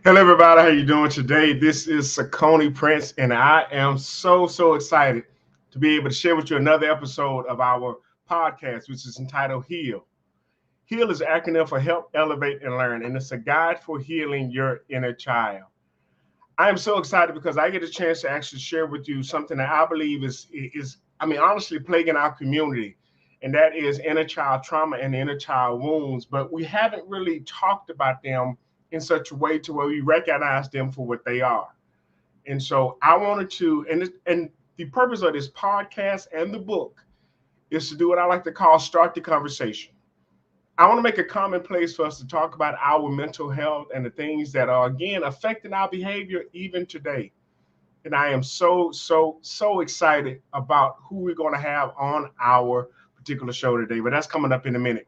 Hello, everybody. How you doing today? This is Sakoni Prince, and I am so excited to be able to share with you another episode of our podcast, which is entitled Heal. Heal is an acronym for Help, Elevate, and Learn, and it's a guide for healing your inner child. I am so excited because I get a chance to actually share with you something that I believe is honestly plaguing our community, and that is inner child trauma and inner child wounds. But we haven't really talked about them in such a way to where we recognize them for what they are. And so I wanted to, and the purpose of this podcast and the book is to do what I like to call start the conversation. I want to make a common place for us to talk about our mental health and the things that are, again, affecting our behavior even today. And I am so excited about who we're going to have on our particular show today. But that's coming up in a minute.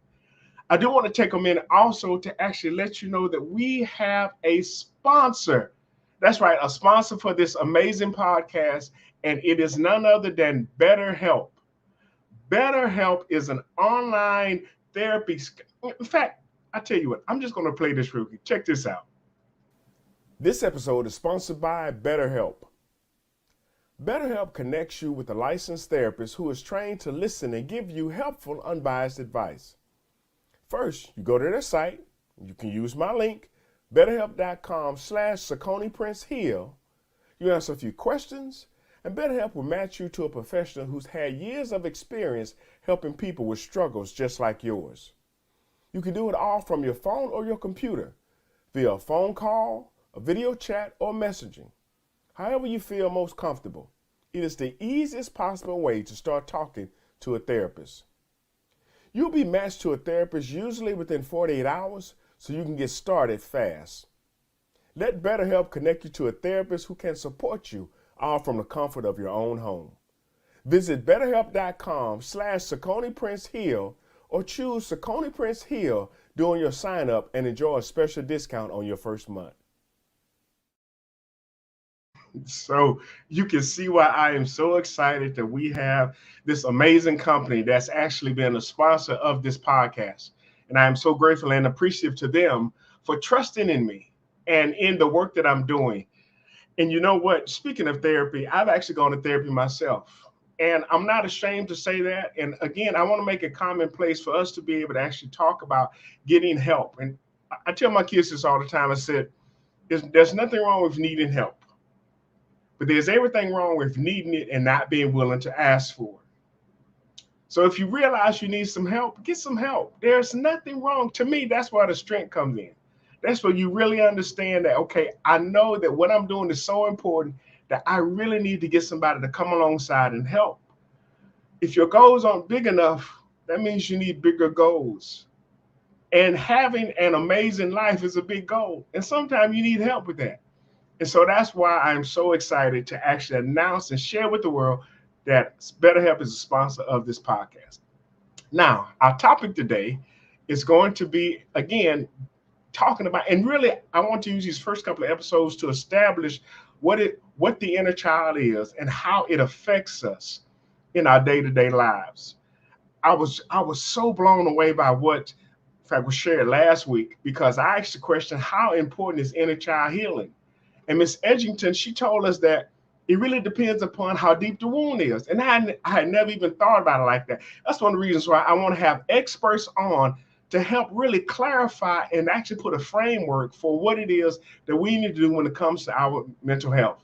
I do want to take a minute also to actually let you know that we have a sponsor. That's right, a sponsor for this amazing podcast, and it is none other than BetterHelp. BetterHelp is an online therapy. In fact, I tell you what, I'm just going to play this real quick. Check this out. This episode is sponsored by BetterHelp. BetterHelp connects you with a licensed therapist who is trained to listen and give you helpful, unbiased advice. First, you go to their site. You can use my link, betterhelp.com/SakoniPrinceHeal. You answer a few questions, and BetterHelp will match you to a professional who's had years of experience helping people with struggles just like yours. You can do it all from your phone or your computer, via a phone call, a video chat, or messaging. However you feel most comfortable. It is the easiest possible way to start talking to a therapist. You'll be matched to a therapist usually within 48 hours, so you can get started fast. Let BetterHelp connect you to a therapist who can support you, all from the comfort of your own home. Visit betterhelp.com/SakoniPrinceHeal or choose Sakoni Prince Heal during your sign up and enjoy a special discount on your first month. So you can see why I am so excited that we have this amazing company that's actually been a sponsor of this podcast. And I am so grateful and appreciative to them for trusting in me and in the work that I'm doing. And you know what? Speaking of therapy, I've actually gone to therapy myself. And I'm not ashamed to say that. And again, I want to make it commonplace for us to be able to actually talk about getting help. And I tell my kids this all the time. I said, there's nothing wrong with needing help. But there's everything wrong with needing it and not being willing to ask for it. So if you realize you need some help, get some help. There's nothing wrong. To me, that's where the strength comes in. That's where you really understand that, okay, I know that what I'm doing is so important that I really need to get somebody to come alongside and help. If your goals aren't big enough, that means you need bigger goals. And having an amazing life is a big goal. And sometimes you need help with that. And so that's why I'm so excited to actually announce and share with the world that BetterHelp is a sponsor of this podcast. Now, our topic today is going to be, again, talking about, and really, I want to use these first couple of episodes to establish what the inner child is and how it affects us in our day-to-day lives. I was so blown away by what, in fact, was shared last week because I asked the question, how important is inner child healing? And Miss Edgington, she told us that it really depends upon how deep the wound is. And I had never even thought about it like that. That's one of the reasons why I want to have experts on to help really clarify and actually put a framework for what it is that we need to do when it comes to our mental health.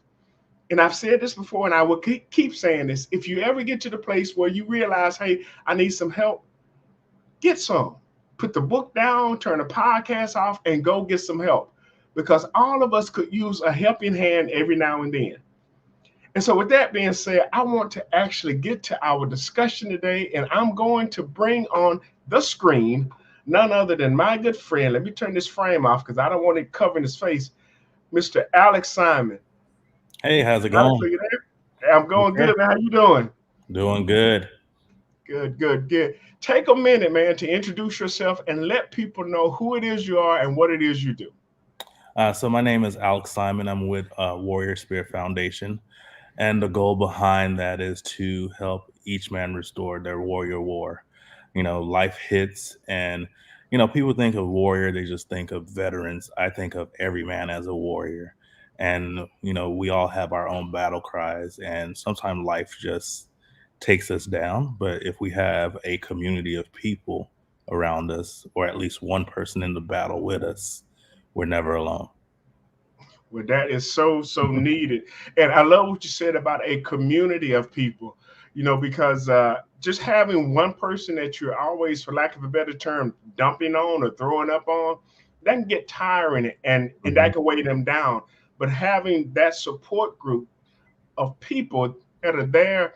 And I've said this before, and I will keep saying this. If you ever get to the place where you realize, hey, I need some help, get some. Put the book down, turn the podcast off, and go get some help. Because all of us could use a helping hand every now and then. And so, with that being said, I want to actually get to our discussion today, and I'm going to bring on the screen none other than my good friend. Let me turn this frame off because I don't want it covering his face, Mr. Alex Simon. Hey, how's it Alex, are going? you there? I'm going Okay. good, man. How you doing? Doing good. Good. Take a minute, man, to introduce yourself and let people know who it is you are and what it is you do. So my name is Alex Simon. I'm with Warrior Spirit Foundation, and the goal behind that is to help each man restore their warrior war. You know, life hits, and People think of warrior, they just think of veterans. I think of every man as a warrior. And, we all have our own battle cries, and sometimes life just takes us down. But if we have a community of people around us, or at least one person in the battle with us, we're never alone. Well, that is so needed. And I love what you said about a community of people, because just having one person that you're always, for lack of a better term, dumping on or throwing up on, that can get tiring and Mhm. that can weigh them down. But having that support group of people that are there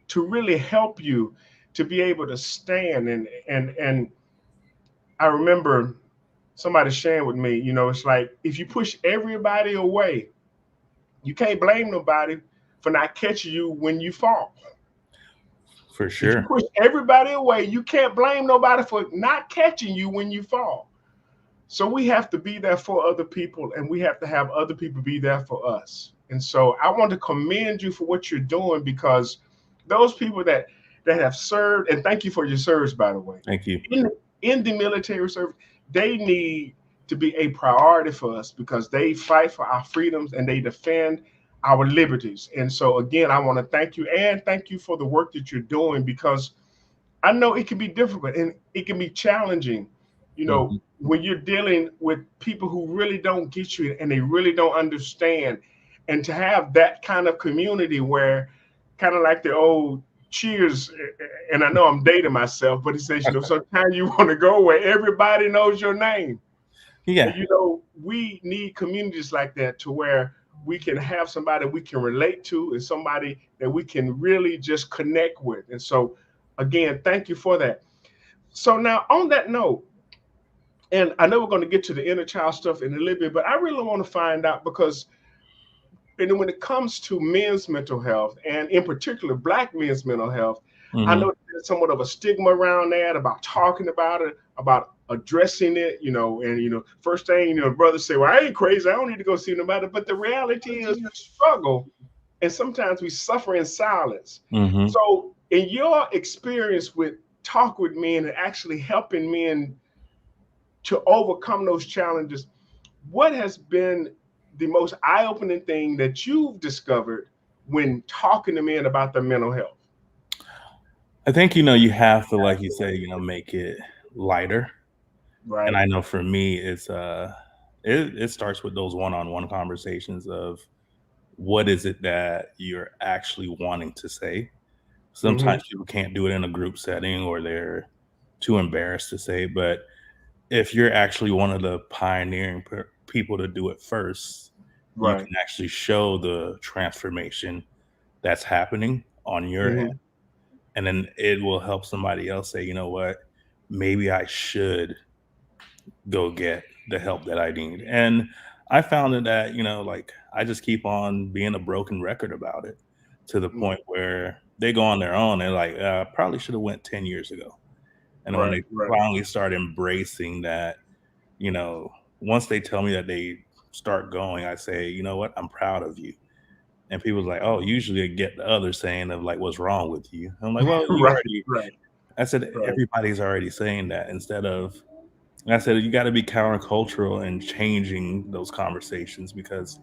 to really help you to be able to stand and I remember somebody sharing with me, it's like if you push everybody away, you can't blame nobody for not catching you when you fall. For If you sure. push everybody away, you can't blame nobody for not catching you when you fall. So we have to be there for other people and we have to have other people be there for us. And so I want to commend you for what you're doing because those people that have served, and thank you for your service, by the way, Thank you. in in the military service, they need to be a priority for us because they fight for our freedoms and they defend our liberties. And so again, I want to thank you and thank you for the work that you're doing because I know it can be difficult and it can be challenging, Mhm. when you're dealing with people who really don't get you and they really don't understand. And to have that kind of community where, kind of like the old Cheers, and I know I'm dating myself, but it says, sometimes you want to go where everybody knows your name. And Yeah. we need communities like that to where we can have somebody we can relate to and somebody that we can really just connect with. And so, again, thank you for that. So now, on that note, and I know we're going to get to the inner child stuff in a little bit, but I really want to find out because, and when it comes to men's mental health, and in particular Black men's mental health, I Hmm. know there's somewhat of a stigma around that about talking about it, about addressing it, and first thing, brothers say, well, I ain't crazy, I don't need to go see nobody. But the reality is we struggle and sometimes we suffer in silence. Hmm. So in your experience with talk with men and actually helping men to overcome those challenges, what has been the most eye-opening thing that you've discovered when talking to men about their mental health? I think, you have to, like you say, make it lighter. And Right. I know for me, it starts with those one-on-one conversations of what is it that you're actually wanting to say. Hmm. Sometimes people can't do it in a group setting or they're too embarrassed to say, but if you're actually one of the pioneering people to do it first, you Right. can actually show the transformation that's happening on your end. Hmm. And then it will help somebody else say, you know what, maybe I should go get the help that I need. And I found that, like I just keep on being a broken record about it to the point where they go on their own. They're like, probably should have went 10 years ago. And when Right. they Right. finally start embracing that, you know, once they tell me that they start going, I say, you know what, I'm proud of you. And people's like, oh, usually I get the other saying of like, what's wrong with you? I'm like, well, you Right. already, Right. I said, Right. everybody's already saying that instead of, and I said, you got to be countercultural and changing those conversations because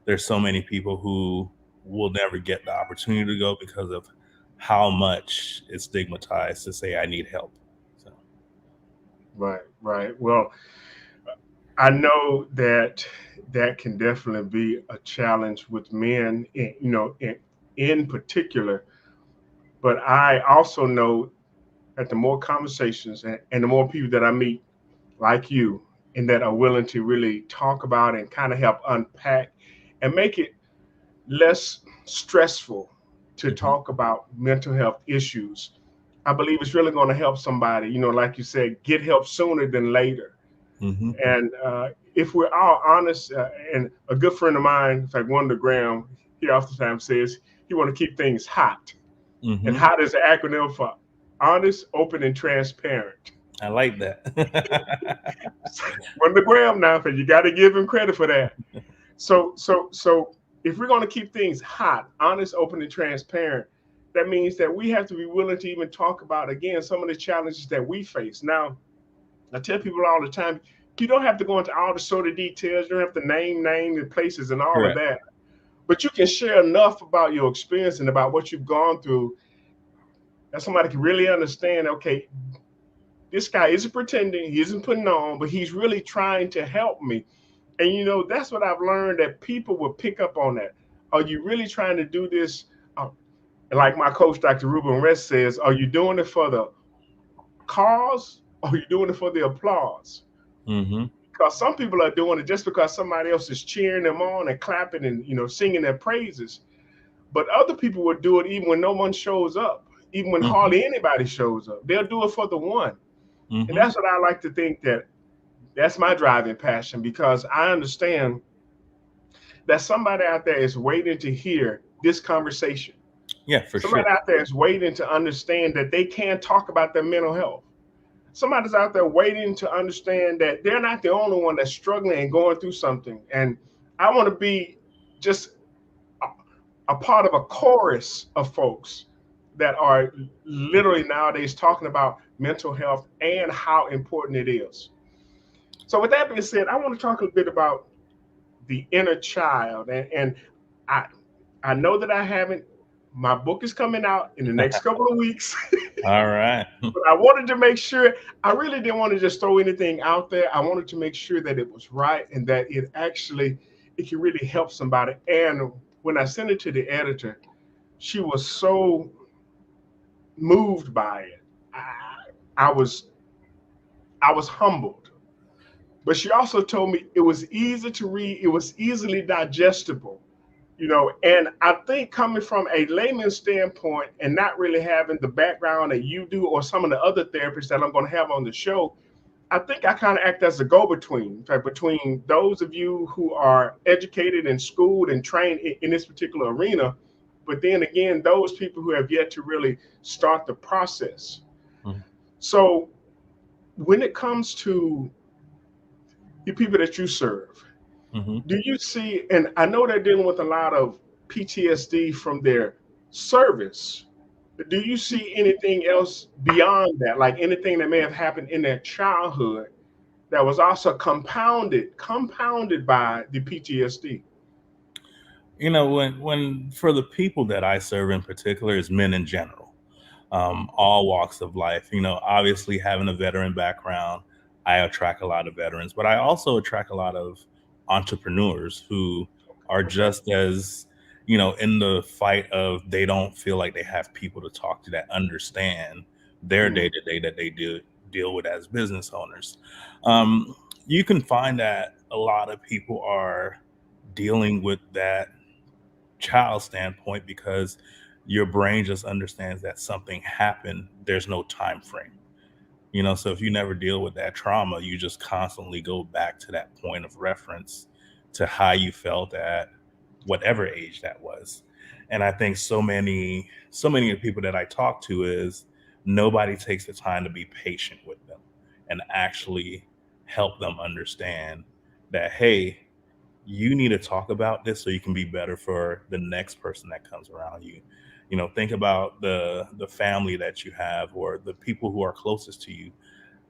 there's so many people who will never get the opportunity to go because of how much it's stigmatized to say I need help. So, Right. Right. Well, I know that that can definitely be a challenge with men, in particular. But I also know that the more conversations and the more people that I meet like you and that are willing to really talk about and kind of help unpack and make it less stressful to mhm, talk about mental health issues, I believe it's really going to help somebody, like you said, get help sooner than later. mhm, And if we're all honest, and a good friend of mine, in fact, Wonder Graham, he oftentimes says he want to keep things hot. And mhm. hot is an acronym for honest, open, and transparent. I like that. Wonder Graham now, because you got to give him credit for that. So if we're going to keep things hot, honest, open, and transparent, that means that we have to be willing to even talk about again some of the challenges that we face. Now, I tell people all the time, you don't have to go into all the sort of details. You don't have to name the places and all of Correct. that. But you can share enough about your experience and about what you've gone through that somebody can really understand, okay, this guy isn't pretending, he isn't putting on, but he's really trying to help me. And that's what I've learned, that people will pick up on that. Are you really trying to do this? Uh, like my coach, Dr. Ruben Rest says, are you doing it for the cause or are you doing it for the applause? Mm-hmm. Because some people are doing it just because somebody else is cheering them on and clapping and singing their praises. But other people will do it even when no one shows up, even when Mm-hmm. hardly anybody shows up. They'll do it for the one. And Mm-hmm. that's what I like to think, that that's my driving passion, because I understand that somebody out there is waiting to hear this conversation. Yeah, for Somebody sure. out there is waiting to understand that they can talk about their mental health. Somebody's out there waiting to understand that they're not the only one that's struggling and going through something. And I want to be just a, a part of a chorus of folks that are literally nowadays talking about mental health and how important it is. So, with that being said, I want to talk a bit about the inner child. And I, I know that I haven't, my book is coming out in the next couple of weeks. All right. But I wanted to make sure, I really didn't want to just throw anything out there. I wanted to make sure that it was right and that it can really help somebody. And when I sent it to the editor, she was so moved by it. I was I was humbled. But she also told me it was easy to read, it was easily digestible. And I think, coming from a layman's standpoint and not really having the background that you do or some of the other therapists that I'm going to have on the show, I think I kind of act as a go-between, okay, between those of you who are educated and schooled and trained in this particular arena, but then again, those people who have yet to really start the process. So when it comes to the people that you serve, Mm-hmm. do you see, and I know they're dealing with a lot of PTSD from their service, do you see anything else beyond that, like anything that may have happened in their childhood that was also compounded by the PTSD? When for the people that I serve in particular, is men in general, all walks of life. Obviously having a veteran background, I attract a lot of veterans, but I also attract a lot of entrepreneurs who are Okay. just as, in the fight of, they don't feel like they have people to talk to that understand their day Mm, to day that they do deal with as business owners. Um, you can find that a lot of people are dealing with that child standpoint because your brain just understands that something happened. There's no time frame. So if you never deal with that trauma, you just constantly go back to that point of reference to how you felt at whatever age that was. And I think so many of the people that I talk to is, nobody takes the time to be patient with them and actually help them understand that, hey, you need to talk about this so you can be better for the next person that comes around you. Think about the family that you have, or the people who are closest to you.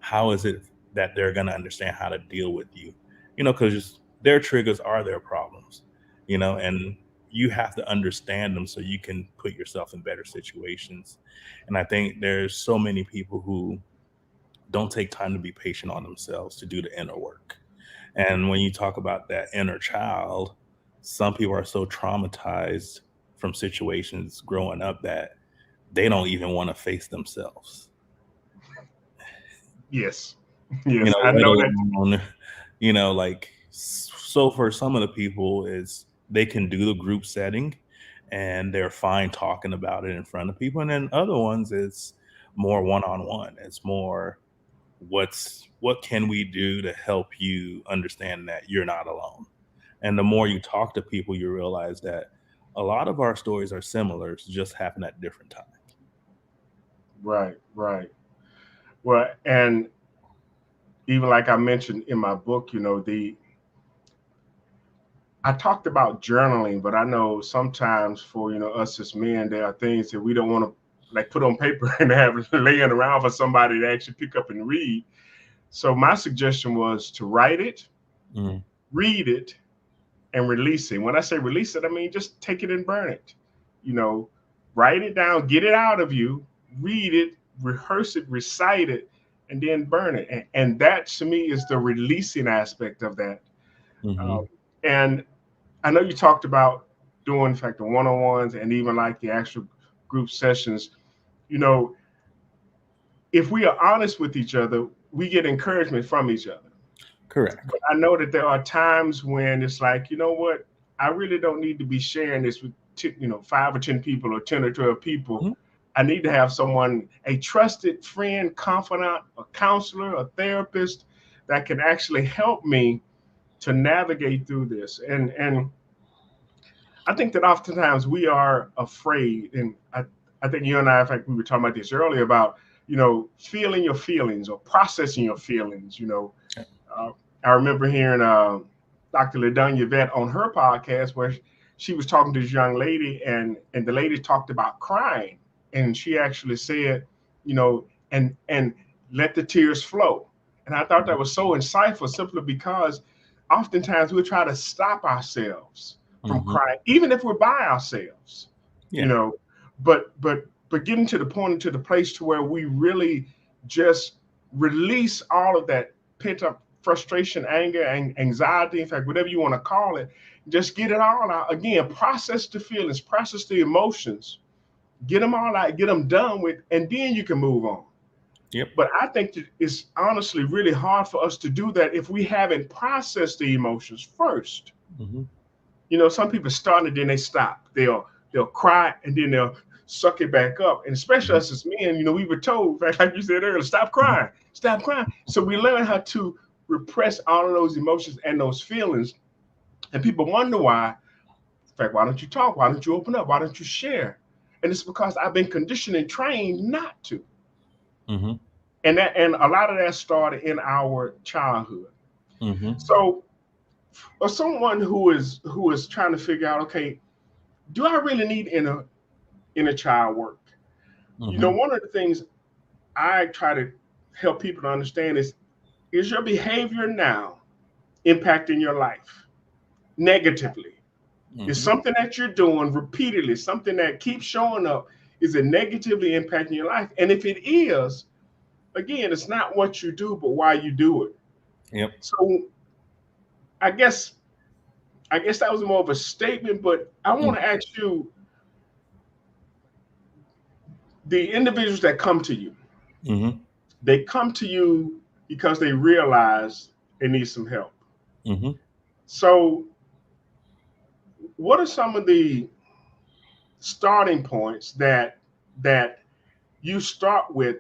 How is it that they're going to understand how to deal with you? Because their triggers are their problems, and you have to understand them so you can put yourself in better situations. And I think there's so many people who don't take time to be patient on themselves to do the inner work. And when you talk about that inner child, some people are so traumatized from situations growing up that they don't even want to face themselves, yes. Yes, I let know that. alone, so for some of the people, is they can do the group setting and they're fine talking about it in front of people. And then other ones, it's more one-on-one. It's more, what can we do to help you understand that you're not alone? And the more you talk to people, you realize that a lot of our stories are similar, it's just happen at different times. Right, right. Well, and even like I mentioned in my book, the I talked about journaling, but I know sometimes for us as men, there are things that we don't want to like put on paper and have laying around for somebody to actually pick up and read. So my suggestion was to write it, Mm. read it, and release it. When I say release it, I mean just take it and burn it. You know, write it down, get it out of you, read it, rehearse it, recite it, and then burn it. And that to me is the releasing aspect of that. Mm-hmm. Um, and I know you talked about doing, in fact, the one-on-ones and even like the actual group sessions. You know, if we are honest with each other, we get encouragement from each other. Correct. But I know that there are times when it's like, you know what, I really don't need to be sharing this with 5 or 10 people or 10 or 12 people. Mhm. I need to have someone, a trusted friend, confidant, a counselor, a therapist that can actually help me to navigate through this. And I think that oftentimes we are afraid, and I think you and I, in fact, we were talking about this earlier about, feeling your feelings or processing your feelings. Uh, I remember hearing Dr. LaDonya Vet on her podcast where she was talking to this young lady, and the lady talked about crying, and she actually said, and let the tears flow. And I thought that was so insightful, simply because oftentimes we try to stop ourselves from Mm-hmm. crying, even if we're by ourselves, you Yeah. know. But getting to the point, to the place to where we really just release all of that pent up frustration, anger, and anxiety, in fact, whatever you want to call it, just get it all out. Again, process the feelings, process the emotions, get them all out, get them done with, and then you can move on. Yep. But I think that it's honestly really hard for us to do that if we haven't processed the emotions first. Mm-hmm. Some people start and then they stop. They'll cry and then they'll suck it back up. And especially Mm-hmm. us as men, we were told, like you said earlier, stop Mm-hmm. crying, stop crying. So we learn how to repress all of those emotions and those feelings. And people wonder why. In fact, why don't you talk? Why don't you open up? Why don't you share? And it's because I've been conditioned and trained not to. Mm-hmm. And a lot of that started in our childhood. Mm-hmm. So for someone who is trying to figure out, okay, do I really need inner child work? Mm-hmm. One of the things I try to help people to understand is your behavior now impacting your life negatively? Is Mm-hmm. something that you're doing repeatedly, something that keeps showing up, is it negatively impacting your life? And if it is, again, it's not what you do, but why you do it. Yep. So I guess I guess that was more of a statement, but I want to ask you, the individuals that come to you, Mm-hmm. they come to you because they realize they need some help. Mm-hmm. So what are some of the starting points that you start with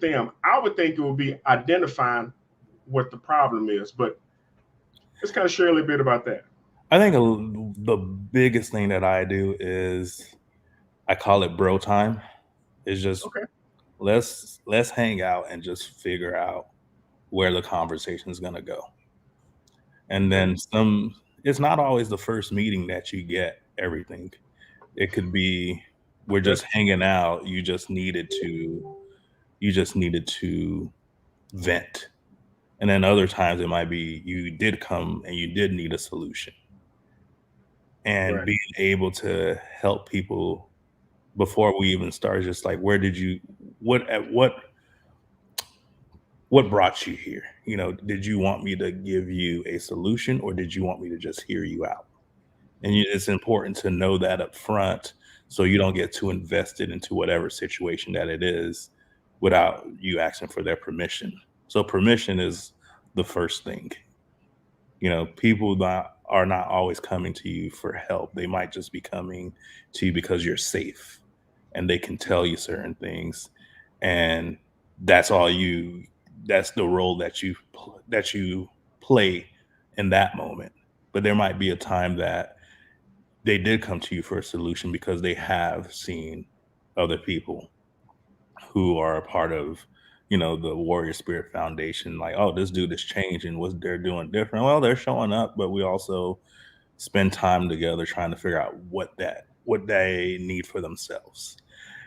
them? I would think it would be identifying what the problem is, but let's kind of share a little bit about that. I think the biggest thing that I do is I call it bro time. It's just Okay. let's hang out and just figure out where the conversation is gonna go. And Okay. then some. It's not always the first meeting that you get everything. It could be we're just That's hanging out. You just needed to vent. And then other times it might be you did come and you did need a solution. And right. being able to help people before we even start, just like where did you what brought you here? Did you want me to give you a solution or did you want me to just hear you out? And it's important to know that up front so you don't get too invested into whatever situation that it is without you asking for their permission. So permission is the first thing. People that are not always coming to you for help. They might just be coming to you because you're safe and they can tell you certain things. And that's all you that's the role that you play in that moment. But there might be a time that they did come to you for a solution because they have seen other people who are a part of the Warrior Spirit Foundation, like, oh, this dude is changing, what they're doing different. Well, they're showing up, but we also spend time together trying to figure out what they need for themselves.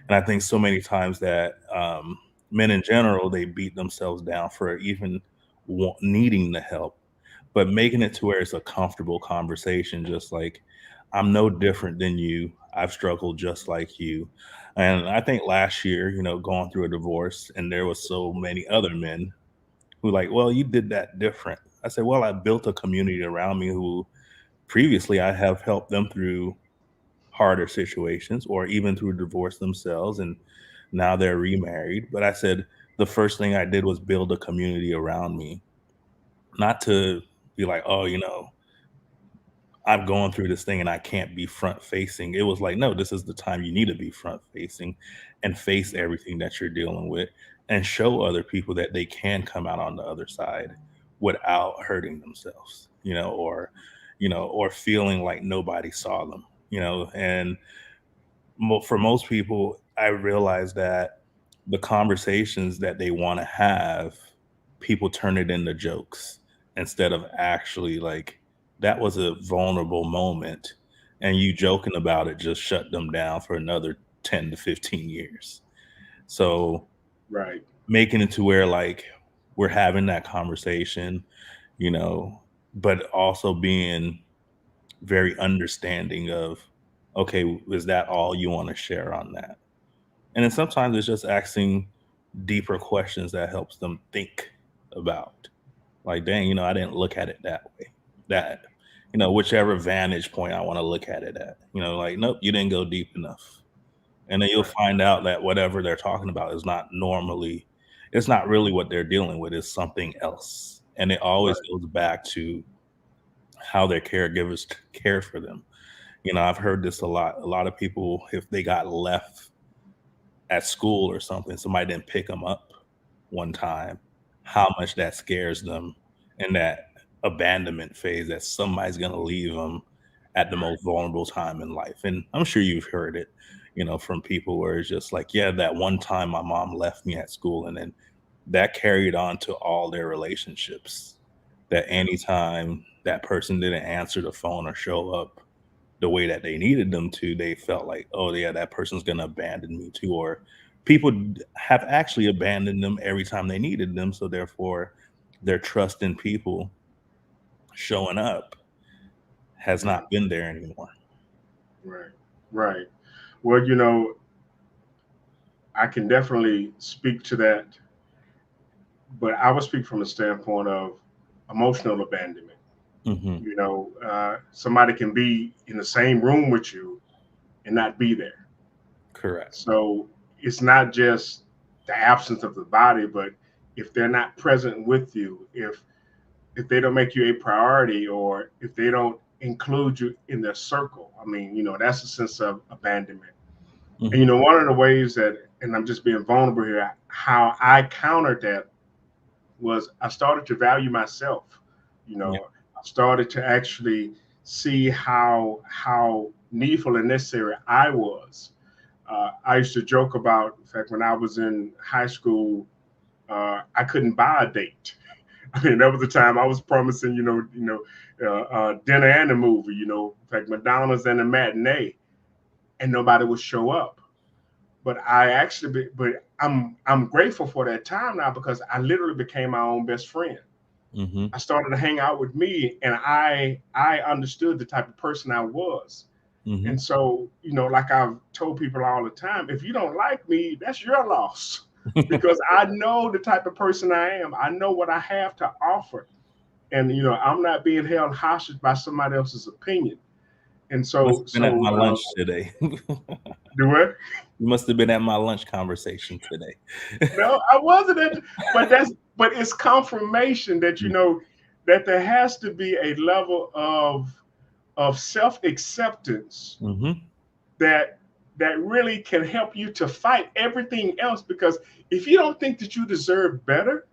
And I think so many times that men in general, they beat themselves down for even needing the help, but making it to where it's a comfortable conversation, just like, I'm no different than you. I've struggled just like you. And I think last year, going through a divorce, and there was so many other men who like, well, you did that different. I said, well, I built a community around me who previously I have helped them through harder situations or even through divorce themselves, and now they're remarried. But I said the first thing I did was build a community around me, not to be like, oh, I'm going through this thing and I can't be front facing. It was like, no, this is the time you need to be front facing and face everything that you're dealing with, and show other people that they can come out on the other side without hurting themselves, or feeling like nobody saw them, and for most people, I realize that the conversations that they want to have, people turn it into jokes instead of actually like, that was a vulnerable moment, and you joking about it just shut them down for another 10 to 15 years. So Right. making it to where like we're having that conversation, you know, but also being very understanding of, okay, is that all you want to share on that? And then sometimes it's just asking deeper questions that helps them think about, like, dang, I didn't look at it that way. That, whichever vantage point I want to look at it at, like, nope, you didn't go deep enough. And then you'll Right. find out that whatever they're talking about is not normally, it's not really what they're dealing with, it's something else. And it always Right. goes back to how their caregivers care for them. I've heard this a lot. A lot of people, if they got left at school or something, somebody didn't pick them up one time, how much that scares them, and that abandonment phase that somebody's going to leave them at the Right. most vulnerable time in life. And I'm sure you've heard it, from people where it's just like, yeah, that one time my mom left me at school, and then that carried on to all their relationships. That Yeah. anytime that person didn't answer the phone or show up the way that they needed them to, they felt like, oh yeah, that person's going to abandon me too. Or people have actually abandoned them every time they needed them. So therefore, their trust in people showing up has Yeah. not been there anymore. Right. Right. Well, I can definitely speak to that, but I would speak from the standpoint of emotional abandonment. Hmm. Somebody can be in the same room with you and not be there. Correct. So it's not just the absence of the body, but if they're not present with you, if they don't make you a priority, or if they don't include you in their circle, I mean, that's a sense of abandonment. And Hmm. one of the ways that, and I'm just being vulnerable here, how I countered that was I started to value myself. Yeah. I started to actually see how needful and necessary I was. I used to joke about, in fact, when I was in high school, I couldn't buy a date. I mean, that was the time I was promising, dinner and a movie. In fact, McDonald's and a matinee, and nobody would show up. But but I'm grateful for that time now, because I literally became my own best friend. Hmm. I started to hang out with me, and I understood the type of person I was. Hmm. And so, like I've told people all the time, if you don't like me, that's your loss, because I know the type of person I am. I know what I have to offer. And, I'm not being held hostage by somebody else's opinion. And Must so, have been at my lunch today. You do it. must have been at my lunch conversation today. No, I wasn't but it's confirmation that, that there has to be a level of self-acceptance Hmm. that really can help you to fight everything else. Because if you don't think that you deserve better,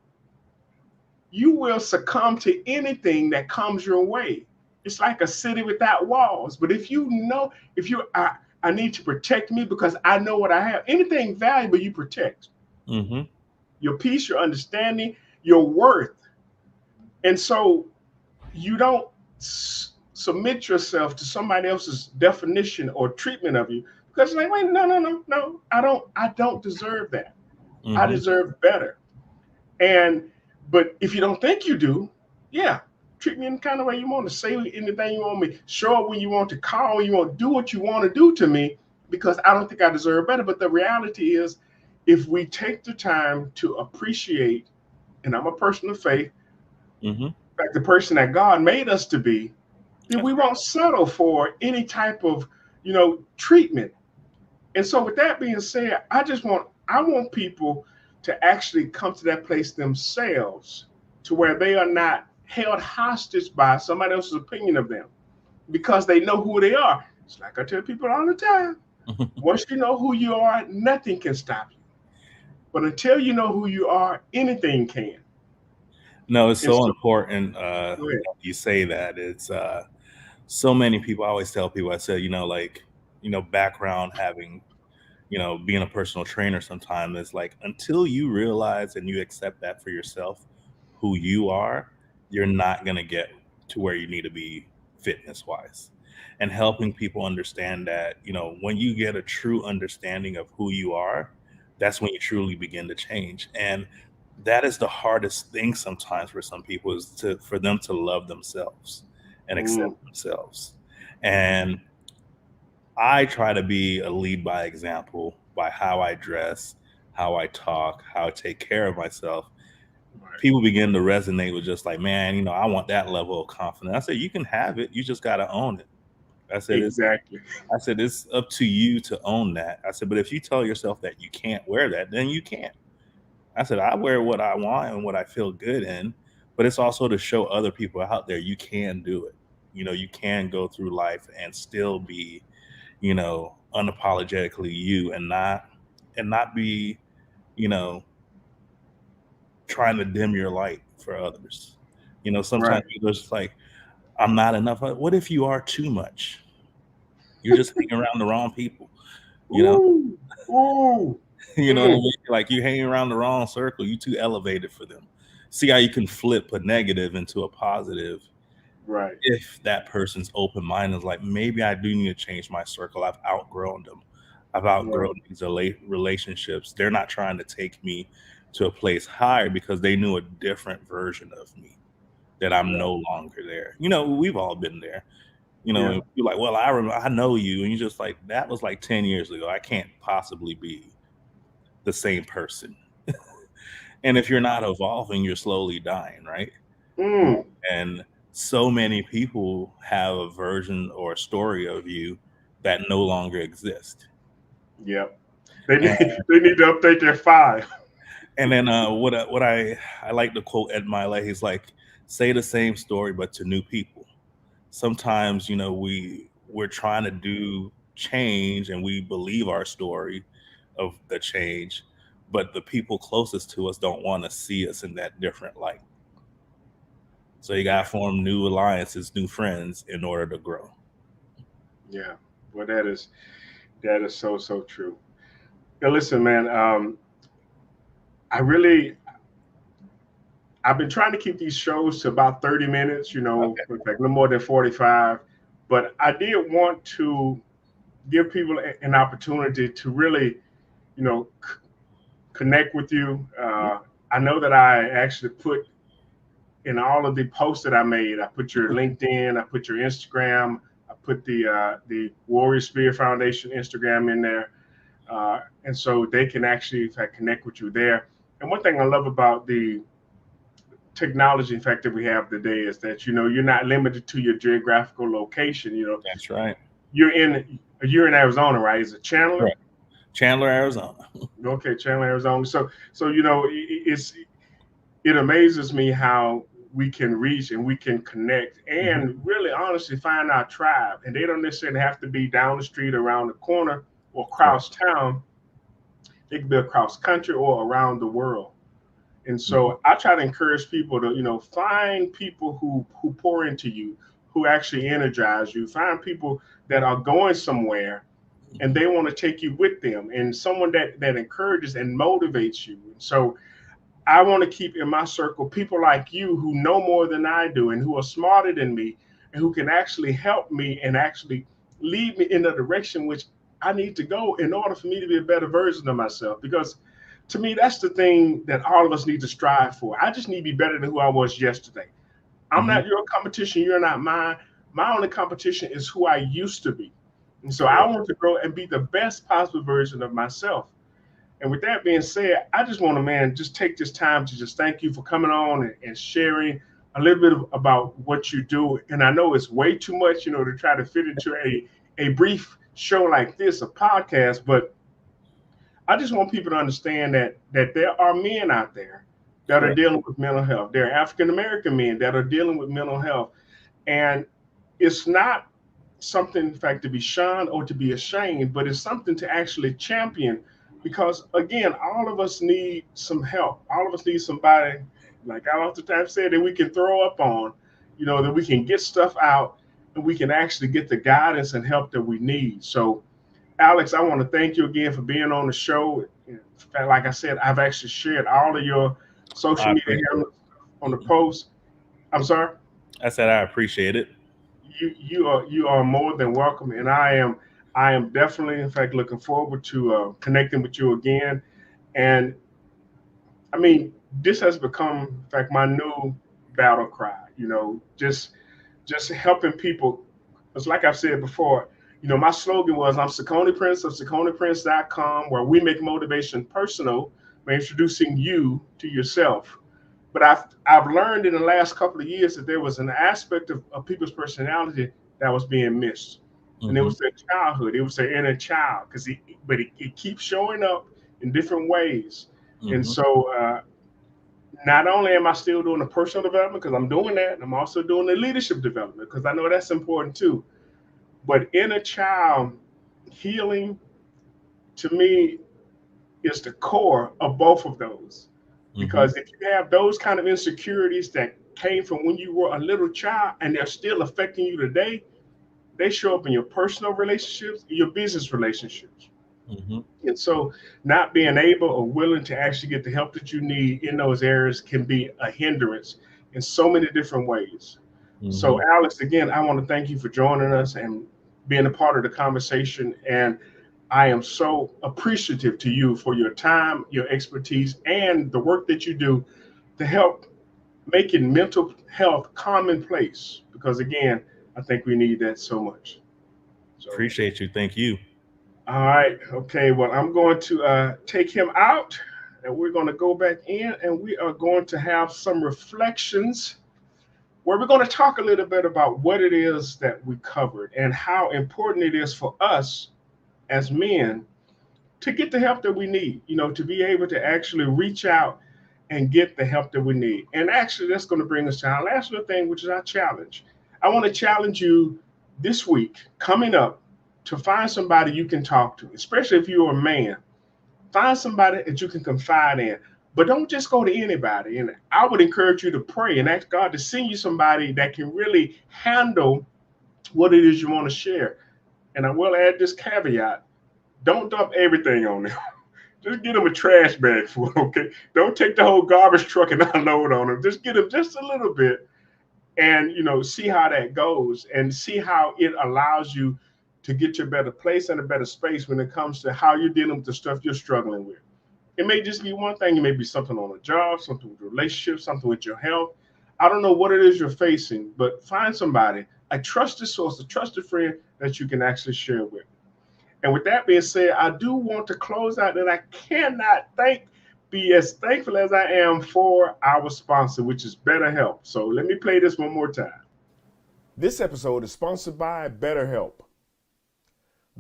you will succumb to anything that comes your way. It's like a city without walls. But if I need to protect me because I know what I have. Anything valuable you protect. Hmm. Your peace, your understanding, your worth. And so you don't submit yourself to somebody else's definition or treatment of you, because it's like, wait, no, no, no, no, I don't deserve that. I Hmm. deserve better. And but if you don't think you do, yeah, treat me in the kind of way you want to, say anything you want me, show up when you want to, call when you want, do what you want to do to me, because I don't think I deserve better. But the reality is, if we take the time to appreciate, and I'm a person of faith, Hmm. like the person that God made us to be, then That's we right. won't settle for any type of, treatment. And so with that being said, I want people to actually come to that place themselves, to where they are not held hostage by somebody else's opinion of them, because they know who they are. It's like I tell people all the time. Once you know who you are, nothing can stop you. But until you know who you are, anything can. No, it's And so so, important. go ahead. You say that it's so many people. I always tell people, I said, like, background having, being a personal trainer sometimes is like until you realize and you accept that for yourself, who you are, you're not gonna get to where you need to be fitness wise. And helping people understand that, when you get a true understanding of who you are, that's when you truly begin to change. And that is the hardest thing sometimes for some people is for them to love themselves and accept Mm, themselves. And I try to be a lead by example by how I dress, how I talk, how I take care of myself. right. People begin to resonate with just like, man, I want that level of confidence. I said, you can have it. You just got to own it. I said, Exactly. it's up to you to own that. I said, but if you tell yourself that you can't wear that, then you can't. I said, I wear what I want and what I feel good in, but it's also to show other people out there you can do it. You can go through life and still be, unapologetically you and not be, you know, trying to dim your light for others. Sometimes Right. people are just like, I'm not enough. What if you are too much? You're just hanging around the wrong people, you know? Ooh. Ooh. You know what I Mm, mean? Like you hanging around the wrong circle, you too elevated for them. See how you can flip a negative into a positive right. if that person's open minded, is like, maybe I do need to change my circle. I've outgrown them. I've Right. outgrown these relationships. They're not trying to take me to a place higher because they knew a different version of me that I'm Yeah. no longer there. We've all been there. Yeah. And you're like, well, I remember, I know you, and you're just like, that was like 10 years ago. I can't possibly be the same person. And if you're not evolving, you're slowly dying, right? Mm. And so many people have a version or a story of you that no longer exist. Yep. They And need they need to update their file. then what I like to quote Ed Milet. He's like, say the same story but to new people. Sometimes we're trying to do change and we believe our story of the change, but the people closest to us don't want to see us in that different light. So you gotta Yeah. form new alliances, new friends in order to grow. Yeah. Well, that is so true. Now, listen, man. I really I've been trying to keep these shows to about 30 minutes. Okay. In fact, no more than 45. But I did want to give people an opportunity to really, you know, connect with you. I know that I actually put in all of the posts that I made. I put your LinkedIn, I put your Instagram, I put the Warrior Spear Foundation Instagram in there, and so they can actually, in fact, connect with you there. And one thing I love about the technology, in fact, that we have today is that you're not limited to your geographical location. That's right. You're in Arizona, right? Is it Chandler? Correct. Chandler, Arizona. Okay, Chandler, Arizona. So it amazes me how we can reach and we can connect Hmm. and really honestly find our tribe. And they don't necessarily have to be down the street, around the corner, or Right. across town. They can be across country or around the world. And Hmm. so I try to encourage people to, find people who pour into you, who actually energize you. Find people that are going somewhere and Hmm. they want to take you with them, and someone that encourages and motivates you. And so I want to keep in my circle people like you who know more than I do and who are smarter than me and who can actually help me and actually lead me in the direction which I need to go in order for me to be a better version of myself. Because to me, that's the thing that all of us need to strive for. I just need to be better than who I was yesterday. I'm Hmm. not your competition. You're not mine. My only competition is who I used to be. And so I Correct. want to grow and be the best possible version of myself. And with that being said, I just want to, man, just take this time to just thank you for coming on and sharing a little bit about what you do. And I know it's way too much, to try to fit into a brief show like this, a podcast, but I just want people to understand that there are men out there that are Correct. dealing with mental health. There are African American men that are dealing with mental health. And it's not something, in fact, to be shunned or to be ashamed, but it's something to actually champion because, again, all of us need some help. All of us need somebody, like I oftentimes say, that we can throw up on, that we can get stuff out and we can actually get the guidance and help that we need. So, Alex, I want to thank you again for being on the show. In fact, like I said, I've actually shared all of your social I media appreciate handles on the it. post. I'm sorry. I said I appreciate it. You are more than welcome, and I am definitely, in fact, looking forward to connecting with you again. And I mean, this has become, in fact, my new battle cry. Just helping people. It's like I've said before. My slogan was, "I'm Sakoni Prince of SakoniPrince.com, where we make motivation personal by introducing you to yourself." But I've learned in the last couple of years that there was an aspect of people's personality that was being missed, and it Hmm. was their childhood. It was their inner child, but it keeps showing up in different ways. And Hmm. so, not only am I still doing the personal development because I'm doing that, I'm also doing the leadership development because I know that's important too. But inner child healing, to me, is the core of both of those. Hmm. Because if you have those kind of insecurities that came from when you were a little child and they're still affecting you today, they show up in your personal relationships, your business relationships. Hmm. And so, not being able or willing to actually get the help that you need in those areas can be a hindrance in so many different ways. So, Hmm. Alex, again, I want to thank you for joining us and being a part of the conversation. And I am so appreciative to you for your time, your expertise, and the work that you do to help making mental health commonplace. Because again, I think we need that so much. So, Appreciate you. Thank you. all right, okay. Well, I'm going to take him out, and we're going to go back in, and we are going to have some reflections where we're going to talk a little bit about what it is that we covered and how important it is for us as men to get the help that we need, to be able to actually reach out and get the help that we need. And actually, that's going to bring us to our last little thing, which is our challenge. I want to challenge you this week, coming up, to find somebody you can talk to, especially if you're a man. Find somebody that you can confide in. But don't just go to anybody. And I would encourage you to pray and ask God to send you somebody that can really handle what it is you want to share. And I will add this caveat: don't dump everything on them. Just get them a trash bag full, okay? Don't take the whole garbage truck and unload on them. Just get them just a little bit and, see how that goes and see how it allows you to get to a better place and a better space when it comes to how you're dealing with the stuff you're struggling with. It may just be one thing. It may be something on a job, something with relationships, something with your health. I don't know what it is you're facing, but find somebody, a trusted source, a trusted friend that you can actually share with. And with that being said, I do want to close out, and I cannot be as thankful as I am for our sponsor, which is BetterHelp. So let me play this one more time. This episode is sponsored by BetterHelp.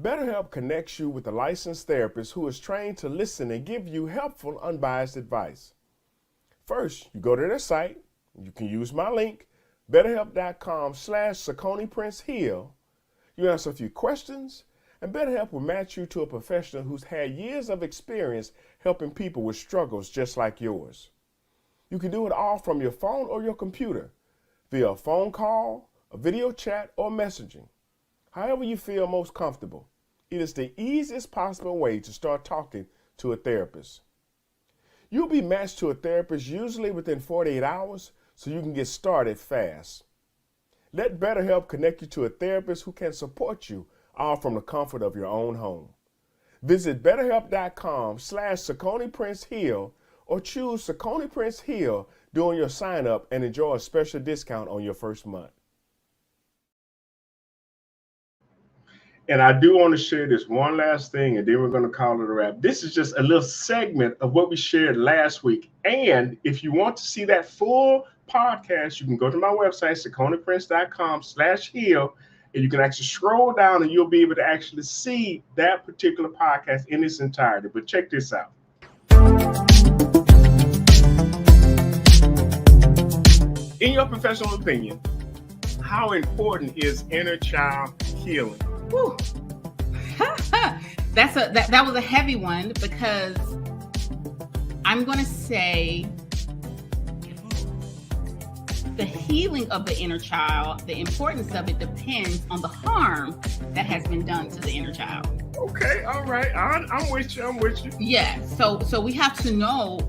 BetterHelp connects you with a licensed therapist who is trained to listen and give you helpful, unbiased advice. First, you go to their site. You can use my link, betterhelp.com/SakoniPrinceHeal. You answer a few questions, and BetterHelp will match you to a professional who's had years of experience helping people with struggles just like yours. You can do it all from your phone or your computer, via a phone call, a video chat, or messaging. However you feel most comfortable. It is the easiest possible way to start talking to a therapist. You'll be matched to a therapist usually within 48 hours, so you can get started fast. Let BetterHelp connect you to a therapist who can support you, all from the comfort of your own home. Visit betterhelp.com/Saucony Prince Heal or choose Saucony Prince Heal during your sign up and enjoy a special discount on your first month. And I do want to share this one last thing, and then we're going to call it a wrap. This is just a little segment of what we shared last week. And if you want to see that full podcast, you can go to my website, sauconyprince.com/heal, and you can actually scroll down and you'll be able to actually see that particular podcast in its entirety. But check this out. In your professional opinion, how important is inner child healing? Whew. that was a heavy one, because I'm going to say the healing of the inner child, the importance of it depends on the harm that has been done to the inner child. Okay, all right. I'm with you. Yeah, so we have to know,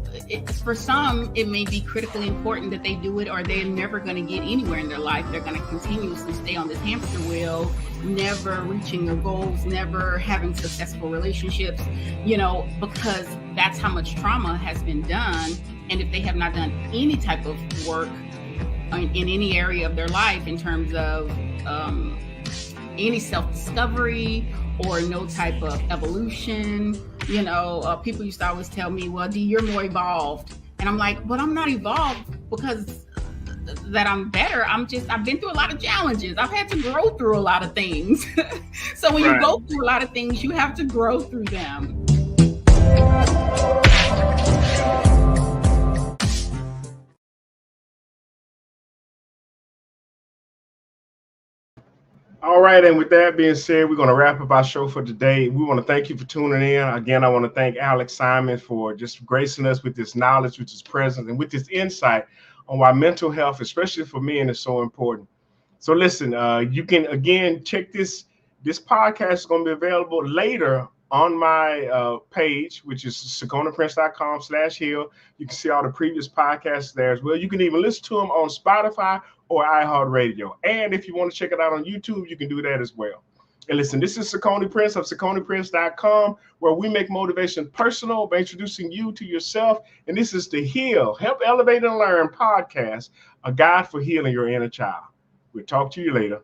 for some, it may be critically important that they do it, or they're never going to get anywhere in their life. They're going to continuously stay on this hamster wheel, never reaching their goals, never having successful relationships, because that's how much trauma has been done. And if they have not done any type of work in any area of their life in terms of any self-discovery or no type of evolution, people used to always tell me, well, Dee, you're more evolved. And I'm like, but I'm not evolved because that I'm better. I've been through a lot of challenges. I've had to grow through a lot of things. So when you go through a lot of things, you have to grow through them. All right, and with that being said, we're going to wrap up our show for today. We want to thank you for tuning in. Again, I want to thank Alex Simon for just gracing us with this knowledge, with his presence, and with this insight on why mental health, especially for men, is so important. So listen, you can, again, check this. This podcast is going to be available later on my page, which is sauconyprince.com/heal. You can see all the previous podcasts there as well. You can even listen to them on Spotify or iHeart Radio. And if you want to check it out on YouTube, you can do that as well. And listen, this is Saucony Prince of sauconyprince.com, where we make motivation personal by introducing you to yourself. And this is the Heal, Help Elevate and Learn podcast, a guide for healing your inner child. We'll talk to you later.